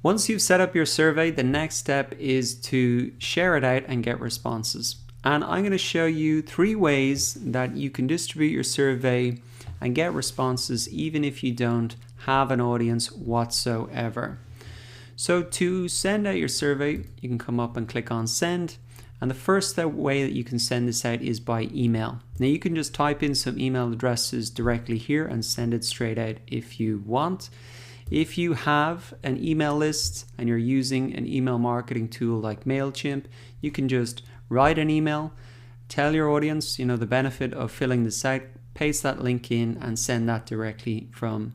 Once you've set up your survey, the next step is to share it out and get responses. And I'm going to show you 3 ways that you can distribute your survey and get responses even if you don't have an audience whatsoever. So to send out your survey, you can come up and click on send. And the first way that you can send this out is by email. Now you can just type in some email addresses directly here and send it straight out if you want. If you have an email list and you're using an email marketing tool like MailChimp, you can just write an email, tell your audience, the benefit of filling this out, paste that link in and send that directly from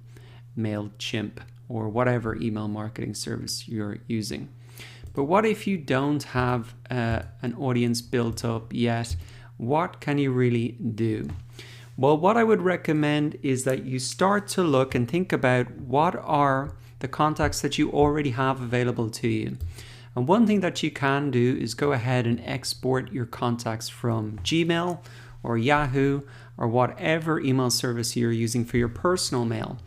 MailChimp or whatever email marketing service you're using. But what if you don't have an audience built up yet? What can you really do? Well, what I would recommend is that you start to look and think about what are the contacts that you already have available to you. And one thing that you can do is go ahead and export your contacts from Gmail or Yahoo or whatever email service you're using for your personal mail.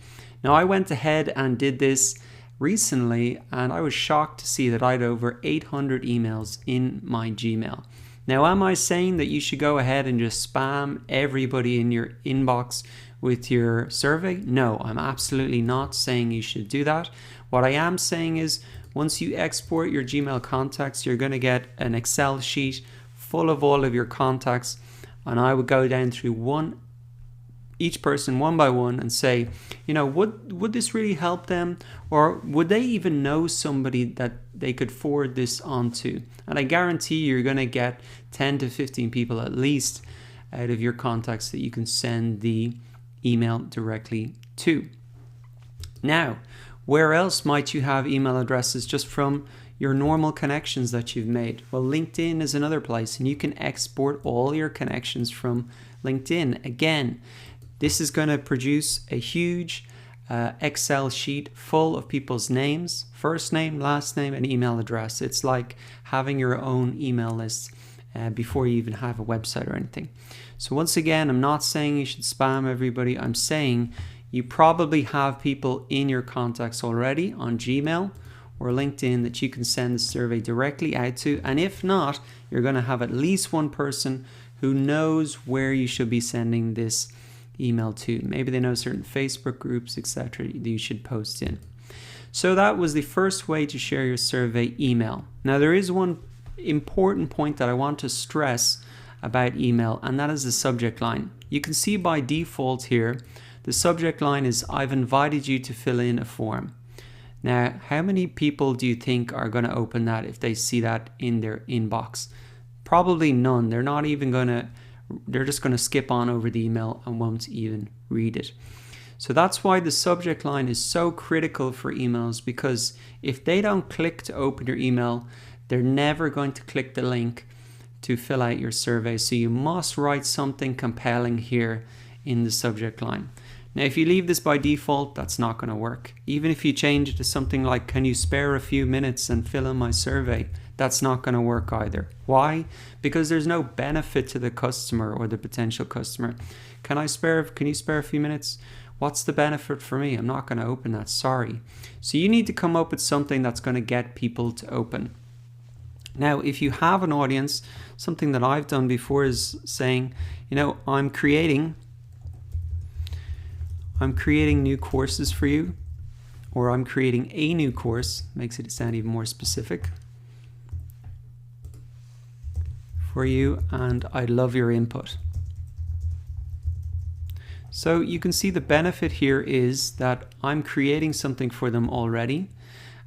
Now, I went ahead and did this recently and I was shocked to see that I had over 800 emails in my Gmail. Now, am I saying that you should go ahead and just spam everybody in your inbox with your survey? No, I'm absolutely not saying you should do that. What I am saying is once you export your Gmail contacts, you're going to get an Excel sheet full of all of your contacts. And I would go down through each person one by one and say, would this really help them? Or would they even know somebody that they could forward this on to? And I guarantee you're going to get 10 to 15 people at least out of your contacts that you can send the email directly to. Now, where else might you have email addresses just from your normal connections that you've made? Well, LinkedIn is another place, and you can export all your connections from LinkedIn. Again, this is going to produce a huge Excel sheet full of people's names, first name, last name, and email address. It's like having your own email list before you even have a website or anything. So once again, I'm not saying you should spam everybody. I'm saying you probably have people in your contacts already on Gmail or LinkedIn that you can send the survey directly out to. And if not, you're going to have at least one person who knows where you should be sending this email to. Maybe they know certain Facebook groups, etc. that you should post in. So that was the first way to share your survey, email. Now there is one important point that I want to stress about email, and that is the subject line. You can see by default here, the subject line is I've invited you to fill in a form. Now, how many people do you think are going to open that if they see that in their inbox? Probably none. They're just going to skip on over the email and won't even read it. So that's why the subject line is so critical for emails, because if they don't click to open your email, they're never going to click the link to fill out your survey. So you must write something compelling here in the subject line. Now, if you leave this by default, that's not going to work. Even if you change it to something like, can you spare a few minutes and fill in my survey? That's not going to work either. Why? Because there's no benefit to the customer or the potential customer. Can you spare a few minutes? What's the benefit for me? I'm not going to open that, sorry. So you need to come up with something that's going to get people to open. Now, if you have an audience, something that I've done before is saying, I'm creating new courses for you, or I'm creating a new course, makes it sound even more specific, for you, and I'd love your input. So you can see the benefit here is that I'm creating something for them already,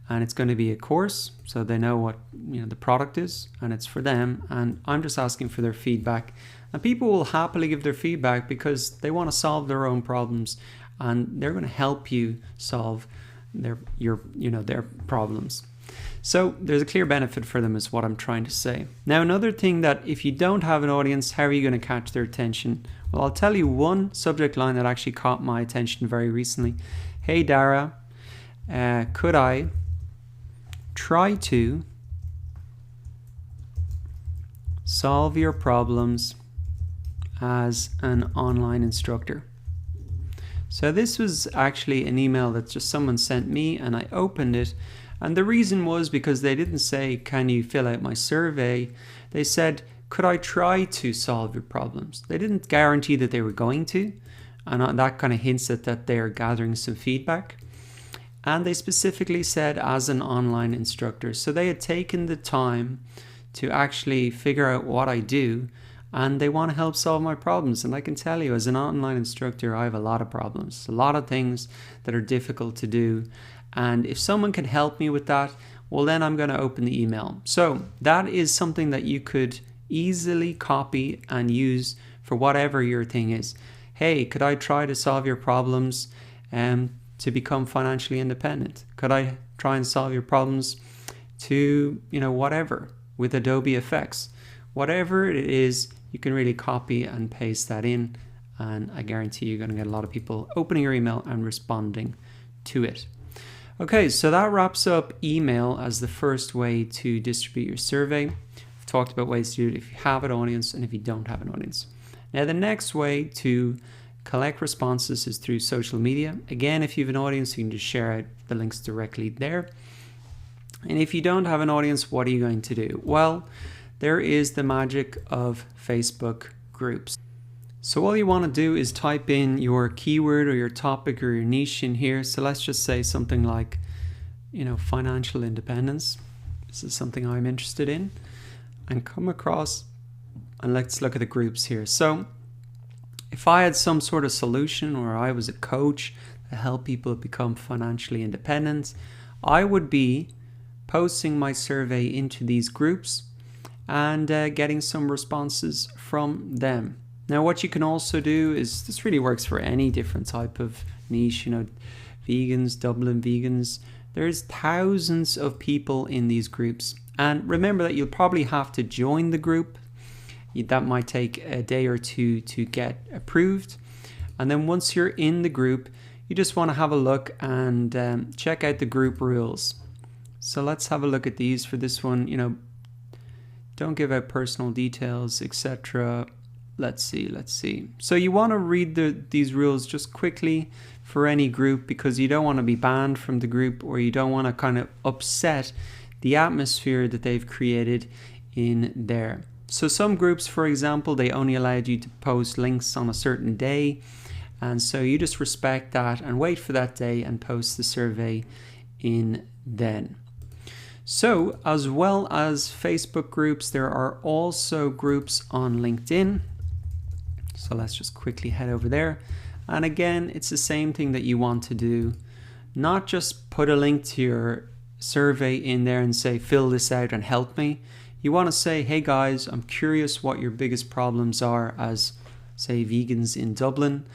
and it's going to be a course, so they know what the product is, and it's for them, and I'm just asking for their feedback. And people will happily give their feedback because they want to solve their own problems, and they're going to help you solve their problems. So there's a clear benefit for them is what I'm trying to say. Now, another thing that if you don't have an audience, how are you going to catch their attention? Well, I'll tell you one subject line that actually caught my attention very recently. Hey Dara, could I try to solve your problems as an online instructor? So this was actually an email that just someone sent me, and I opened it, And the reason was because they didn't say, can you fill out my survey? They said, could I try to solve your problems? They didn't guarantee that they were going to. And that kind of hints at that they're gathering some feedback. And they specifically said as an online instructor. So they had taken the time to actually figure out what I do, and they want to help solve my problems. And I can tell you, as an online instructor, I have a lot of problems, a lot of things that are difficult to do. And if someone can help me with that, well, then I'm going to open the email. So that is something that you could easily copy and use for whatever your thing is. Hey, could I try to solve your problems to become financially independent? Could I try and solve your problems to, whatever, with Adobe Effects? Whatever it is, you can really copy and paste that in, and I guarantee you're going to get a lot of people opening your email and responding to it. Okay, so that wraps up email as the first way to distribute your survey. I've talked about ways to do it if you have an audience and if you don't have an audience. Now, the next way to collect responses is through social media. Again, if you have an audience, you can just share out the links directly there. And if you don't have an audience, what are you going to do? Well, there is the magic of Facebook groups. So all you want to do is type in your keyword or your topic or your niche in here. So let's just say something like, financial independence. This is something I'm interested in, and come across, and let's look at the groups here. So if I had some sort of solution, or I was a coach to help people become financially independent, I would be posting my survey into these groups and getting some responses from them. Now, what you can also do is, this really works for any different type of niche, vegans, Dublin vegans. There's thousands of people in these groups. And remember that you'll probably have to join the group. That might take a day or two to get approved. And then once you're in the group, you just want to have a look and check out the group rules. So let's have a look at these. For this one, don't give out personal details, etc. Let's see. So you want to read these rules just quickly for any group, because you don't want to be banned from the group, or you don't want to kind of upset the atmosphere that they've created in there. So some groups, for example, they only allowed you to post links on a certain day. And so you just respect that and wait for that day and post the survey in then. So as well as Facebook groups, there are also groups on LinkedIn. So let's just quickly head over there. And again, it's the same thing that you want to do. Not just put a link to your survey in there and say, fill this out and help me. You want to say, hey guys, I'm curious what your biggest problems are as, say, vegans in Dublin.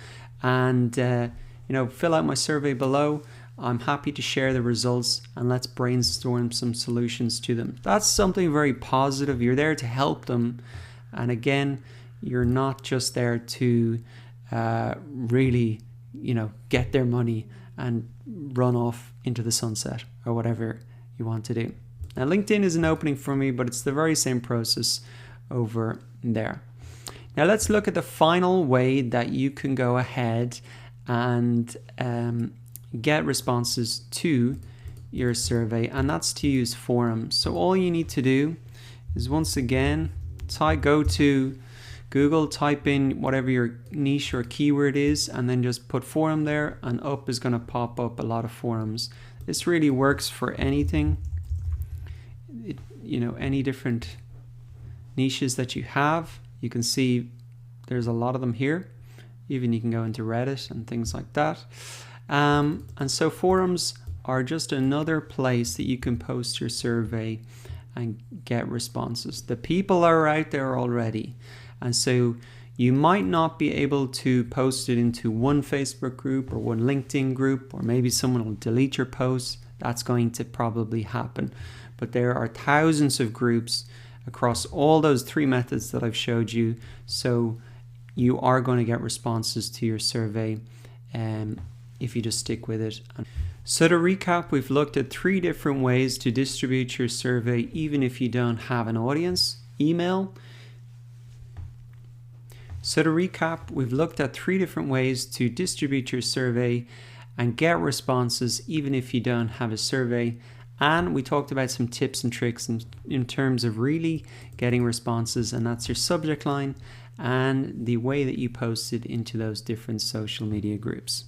And, fill out my survey below. I'm happy to share the results, and let's brainstorm some solutions to them. That's something very positive. You're there to help them. And again, you're not just there to really, get their money and run off into the sunset or whatever you want to do. Now, LinkedIn is an opening for me, but it's the very same process over there. Now, let's look at the final way that you can go ahead and get responses to your survey, and that's to use forums. So all you need to do is, once again, go to Google, type in whatever your niche or keyword is, and then just put forum there, and up is going to pop up a lot of forums. This really works for anything, any different niches that you have. You can see there's a lot of them here. Even you can go into Reddit and things like that. And so forums are just another place that you can post your survey and get responses. The people are out there already. And so you might not be able to post it into one Facebook group or one LinkedIn group, or maybe someone will delete your post. That's going to probably happen. But there are thousands of groups across all those three methods that I've showed you. So you are going to get responses to your survey if you just stick with it. So to recap, we've looked at 3 different ways to distribute your survey even if you don't have an audience. Email. So to recap, we've looked at 3 different ways to distribute your survey and get responses even if you don't have a survey. And we talked about some tips and tricks in terms of really getting responses, and that's your subject line and the way that you post it into those different social media groups.